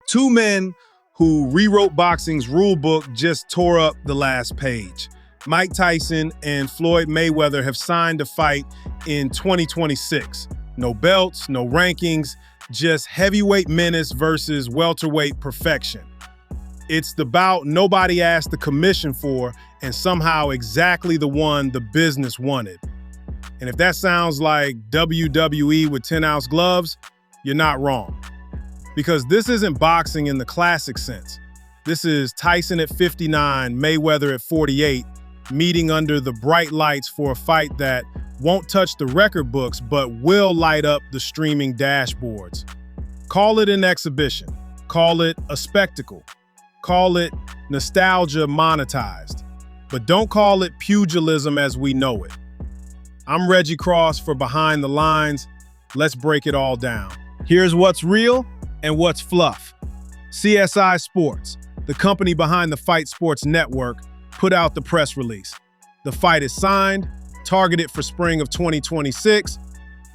Two men who rewrote boxing's rule book just tore up the last page. Mike Tyson and Floyd Mayweather have signed to fight in 2026. No belts, no rankings, just heavyweight menace versus welterweight perfection. It's the bout nobody asked the commission for, and somehow exactly the one the business wanted. And if that sounds like WWE with 10-ounce gloves, you're not wrong. Because this isn't boxing in the classic sense. This is Tyson at 59, Mayweather at 48, meeting under the bright lights for a fight that won't touch the record books but will light up the streaming dashboards. Call it an exhibition. Call it a spectacle. Call it nostalgia monetized. But don't call it pugilism as we know it. I'm Reggie Cross for Behind the Lines. Let's break it all down. Here's what's real and what's fluff. CSI Sports, the company behind the Fight Sports Network, put out the press release. The fight is signed, targeted for spring of 2026.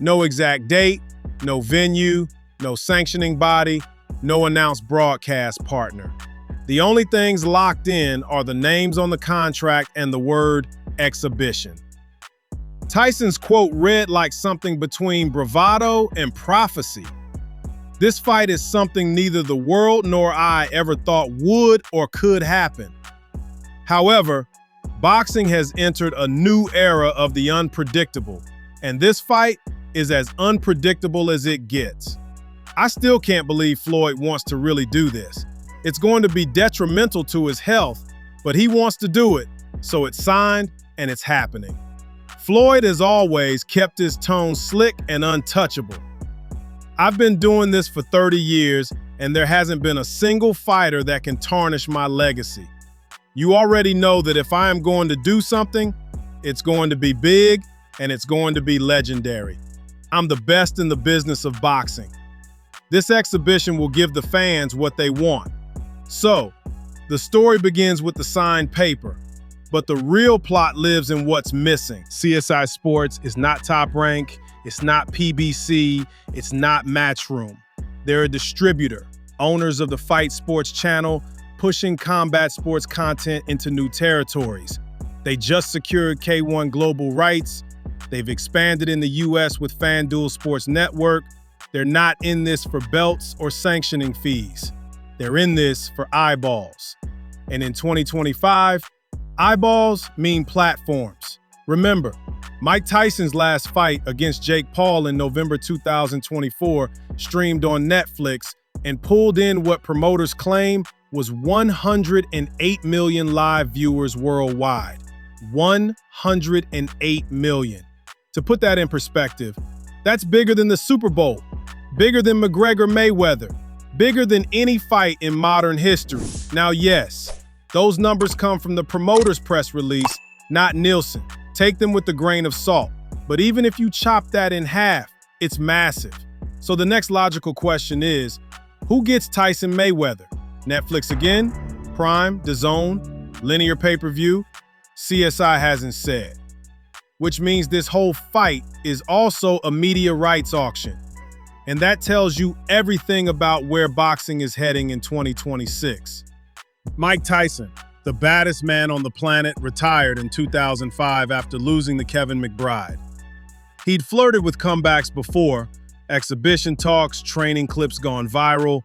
No exact date, no venue, no sanctioning body, no announced broadcast partner. The only things locked in are the names on the contract and the word exhibition. Tyson's quote read like something between bravado and prophecy. This fight is something neither the world nor I ever thought would or could happen. However, boxing has entered a new era of the unpredictable, and this fight is as unpredictable as it gets. I still can't believe Floyd wants to really do this. It's going to be detrimental to his health, but he wants to do it, so it's signed and it's happening. Floyd, as always, kept his tone slick and untouchable. I've been doing this for 30 years, and there hasn't been a single fighter that can tarnish my legacy. You already know that if I am going to do something, it's going to be big and it's going to be legendary. I'm the best in the business of boxing. This exhibition will give the fans what they want. So, the story begins with the signed paper, but the real plot lives in what's missing. CSI Sports is not Top Rank, it's not PBC, it's not Matchroom. They're a distributor, owners of the Fight Sports channel, pushing combat sports content into new territories. They just secured K1 global rights. They've expanded in the US with FanDuel Sports Network. They're not in this for belts or sanctioning fees. They're in this for eyeballs. And in 2025, eyeballs mean platforms. Remember, Mike Tyson's last fight against Jake Paul in November 2024 streamed on Netflix and pulled in what promoters claim was 108 million live viewers worldwide. 108 million. To put that in perspective, that's bigger than the Super Bowl, bigger than McGregor-Mayweather, bigger than any fight in modern history. Now, yes, those numbers come from the promoter's press release, not Nielsen. Take them with a grain of salt. But even if you chop that in half, it's massive. So the next logical question is, who gets Tyson Mayweather? Netflix again? Prime? DAZN? Linear pay-per-view? CSI hasn't said. Which means this whole fight is also a media rights auction. And that tells you everything about where boxing is heading in 2026. Mike Tyson, the baddest man on the planet, retired in 2005 after losing to Kevin McBride. He'd flirted with comebacks before, exhibition talks, training clips gone viral,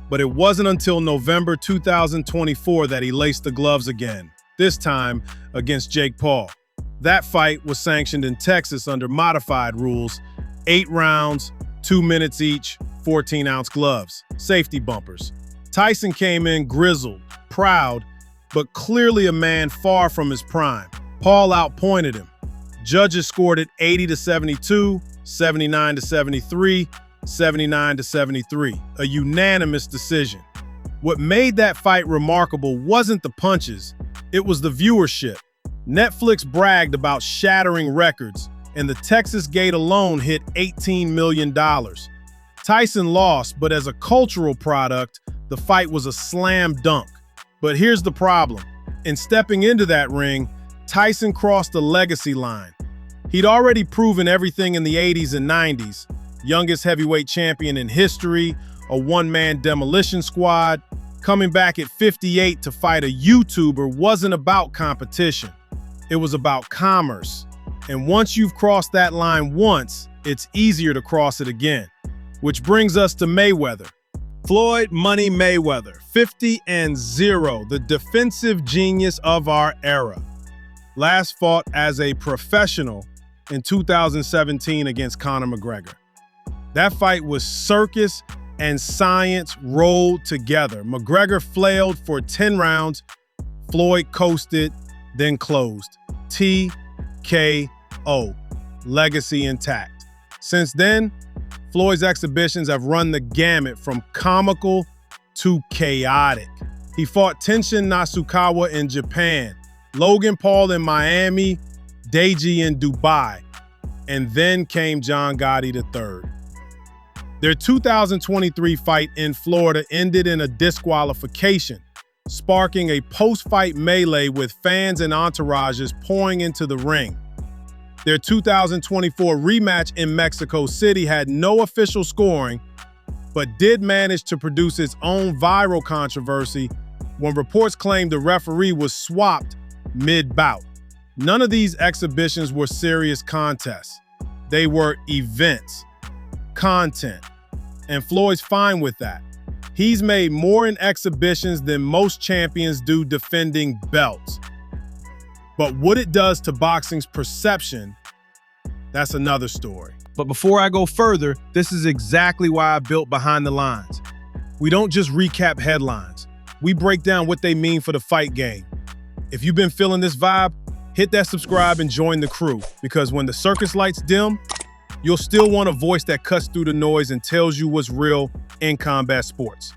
but it wasn't until November 2024 that he laced the gloves again, this time against Jake Paul. That fight was sanctioned in Texas under modified rules, 8 rounds, 2 minutes each, 14-ounce gloves, safety bumpers. Tyson came in grizzled, proud, but clearly a man far from his prime. Paul outpointed him. Judges scored it 80-72, 79-73, 79-73, a unanimous decision. What made that fight remarkable wasn't the punches, it was the viewership. Netflix bragged about shattering records, and the Texas gate alone hit $18 million. Tyson lost, but as a cultural product, the fight was a slam dunk. But here's the problem. In stepping into that ring, Tyson crossed the legacy line. He'd already proven everything in the 80s and 90s, youngest heavyweight champion in history, a one-man demolition squad. Coming back at 58 to fight a YouTuber wasn't about competition. It was about commerce. And once you've crossed that line once, it's easier to cross it again. Which brings us to Mayweather. Floyd Money Mayweather, 50-0, the defensive genius of our era. Last fought as a professional in 2017 against Conor McGregor. That fight was circus and science rolled together. McGregor flailed for 10 rounds. Floyd coasted, then closed. TKO. Legacy intact. Since then, Floyd's exhibitions have run the gamut from comical to chaotic. He fought Tenshin Nasukawa in Japan, Logan Paul in Miami, Deji in Dubai, and then came John Gotti III. Their 2023 fight in Florida ended in a disqualification, sparking a post-fight melee with fans and entourages pouring into the ring. Their 2024 rematch in Mexico City had no official scoring, but did manage to produce its own viral controversy when reports claimed the referee was swapped mid-bout. None of these exhibitions were serious contests. They were events, content, and Floyd's fine with that. He's made more in exhibitions than most champions do defending belts. But what it does to boxing's perception, that's another story. But before I go further, this is exactly why I built Behind the Lines. We don't just recap headlines. We break down what they mean for the fight game. If you've been feeling this vibe, hit that subscribe and join the crew, because when the circus lights dim, you'll still want a voice that cuts through the noise and tells you what's real in combat sports.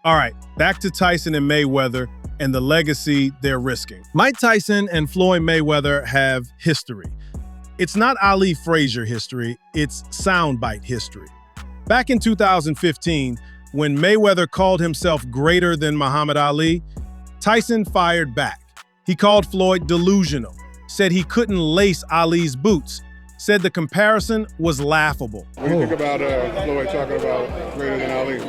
All right, back to Tyson and Mayweather and the legacy they're risking. Mike Tyson and Floyd Mayweather have history. It's not Ali Frazier history, it's soundbite history. Back in 2015, when Mayweather called himself greater than Muhammad Ali, Tyson fired back. He called Floyd delusional, said he couldn't lace Ali's boots, said the comparison was laughable. What do you think about Floyd talking about greater than Ali?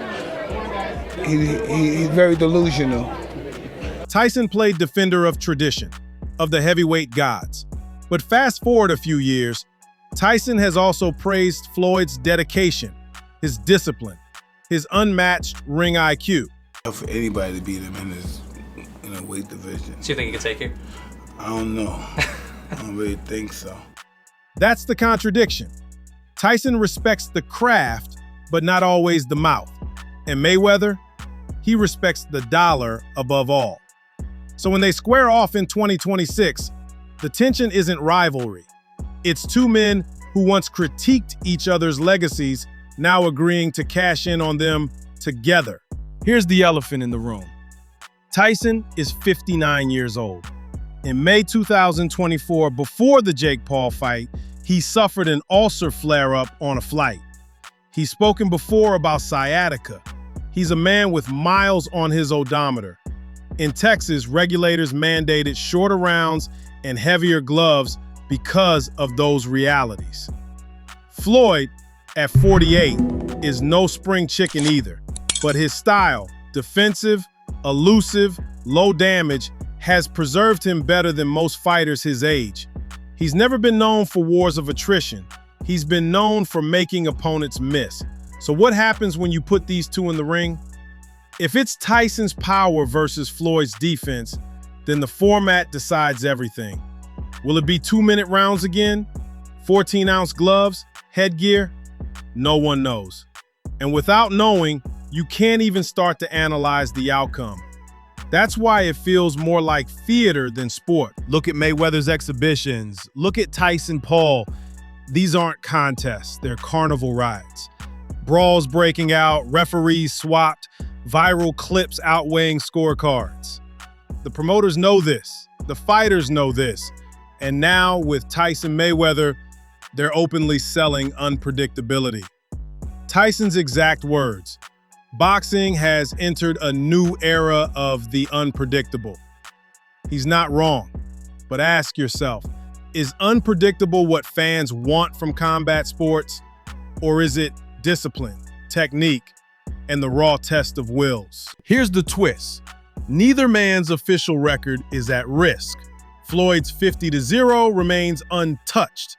He's very delusional. Tyson played defender of tradition, of the heavyweight gods. But fast forward a few years, Tyson has also praised Floyd's dedication, his discipline, his unmatched ring IQ. For anybody to beat him in his weight division. So you think he could take you? I don't know. I don't really think so. That's the contradiction. Tyson respects the craft, but not always the mouth. And Mayweather, he respects the dollar above all. So when they square off in 2026, the tension isn't rivalry. It's two men who once critiqued each other's legacies, now agreeing to cash in on them together. Here's the elephant in the room. Tyson is 59 years old. In May 2024, before the Jake Paul fight, he suffered an ulcer flare-up on a flight. He's spoken before about sciatica. He's a man with miles on his odometer. In Texas, regulators mandated shorter rounds and heavier gloves because of those realities. Floyd, at 48, is no spring chicken either, but his style, defensive, elusive, low damage, has preserved him better than most fighters his age. He's never been known for wars of attrition. He's been known for making opponents miss. So what happens when you put these two in the ring? If it's Tyson's power versus Floyd's defense, then the format decides everything. Will it be 2-minute rounds again? 14-ounce gloves? Headgear? No one knows. And without knowing, you can't even start to analyze the outcome. That's why it feels more like theater than sport. Look at Mayweather's exhibitions. Look at Tyson Paul. These aren't contests, they're carnival rides. Brawls breaking out, referees swapped, viral clips outweighing scorecards. The promoters know this, the fighters know this, and now with Tyson Mayweather, they're openly selling unpredictability. Tyson's exact words: boxing has entered a new era of the unpredictable. He's not wrong, but ask yourself, is unpredictable what fans want from combat sports? Or is it discipline, technique, and the raw test of wills. Here's the twist. Neither man's official record is at risk. Floyd's 50-0 remains untouched.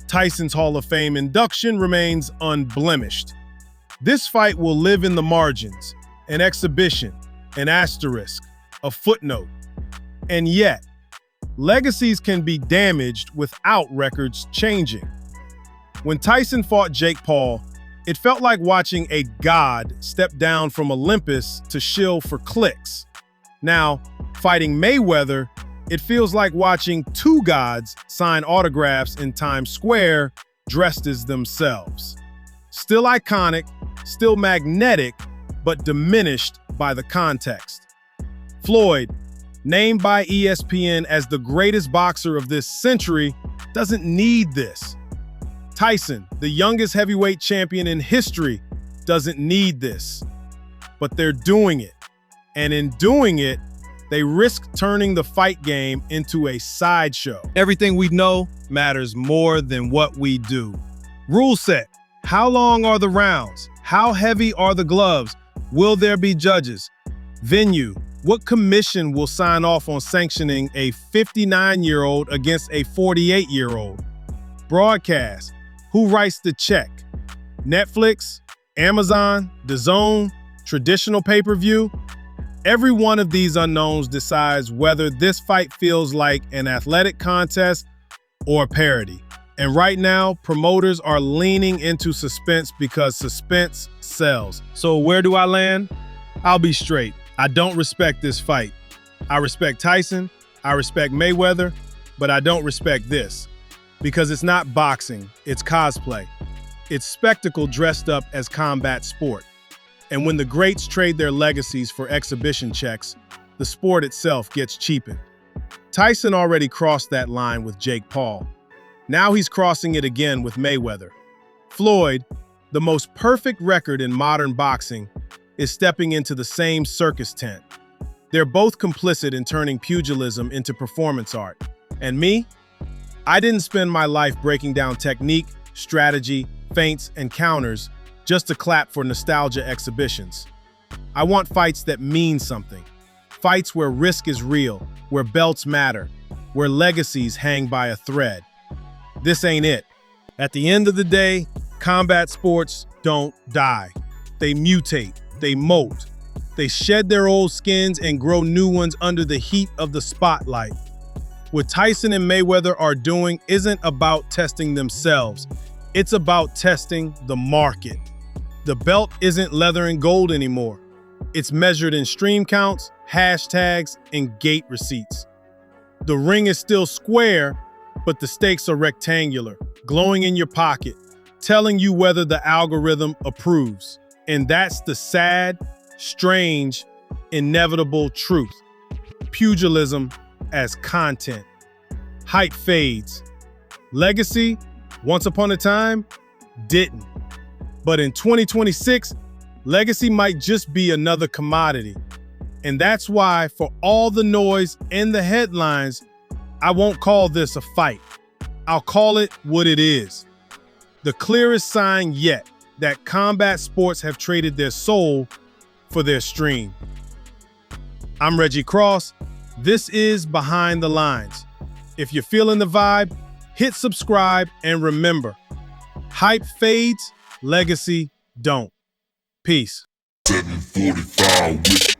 Tyson's Hall of Fame induction remains unblemished. This fight will live in the margins, an exhibition, an asterisk, a footnote. And yet, legacies can be damaged without records changing. When Tyson fought Jake Paul, it felt like watching a god step down from Olympus to shill for clicks. Now, fighting Mayweather, it feels like watching two gods sign autographs in Times Square dressed as themselves. Still iconic, still magnetic, but diminished by the context. Floyd, named by ESPN as the greatest boxer of this century, doesn't need this. Tyson, the youngest heavyweight champion in history, doesn't need this. But they're doing it. And in doing it, they risk turning the fight game into a sideshow. Everything we know matters more than what we do. Rule set. How long are the rounds? How heavy are the gloves? Will there be judges? Venue. What commission will sign off on sanctioning a 59-year-old against a 48-year-old? Broadcast. Who writes the check? Netflix? Amazon? DAZN? Traditional pay-per-view? Every one of these unknowns decides whether this fight feels like an athletic contest or a parody. And right now, promoters are leaning into suspense because suspense sells. So where do I land? I'll be straight. I don't respect this fight. I respect Tyson, I respect Mayweather, but I don't respect this. Because it's not boxing, it's cosplay. It's spectacle dressed up as combat sport. And when the greats trade their legacies for exhibition checks, the sport itself gets cheapened. Tyson already crossed that line with Jake Paul. Now he's crossing it again with Mayweather. Floyd, the most perfect record in modern boxing, is stepping into the same circus tent. They're both complicit in turning pugilism into performance art. And me? I didn't spend my life breaking down technique, strategy, feints, and counters just to clap for nostalgia exhibitions. I want fights that mean something. Fights where risk is real, where belts matter, where legacies hang by a thread. This ain't it. At the end of the day, combat sports don't die. They mutate, they molt. They shed their old skins and grow new ones under the heat of the spotlight. What Tyson and Mayweather are doing isn't about testing themselves. It's about testing the market. The belt isn't leather and gold anymore. It's measured in stream counts, hashtags, and gate receipts. The ring is still square, but the stakes are rectangular, glowing in your pocket, telling you whether the algorithm approves. And that's the sad, strange, inevitable truth. Pugilism as content. Hype fades. Legacy, once upon a time, didn't. But in 2026, legacy might just be another commodity. And that's why, for all the noise and the headlines, I won't call this a fight. I'll call it what it is. The clearest sign yet that combat sports have traded their soul for their stream. I'm Reggie Cross. This is Behind the Lines. If you're feeling the vibe, hit subscribe and remember, hype fades, legacy don't. Peace. 745 with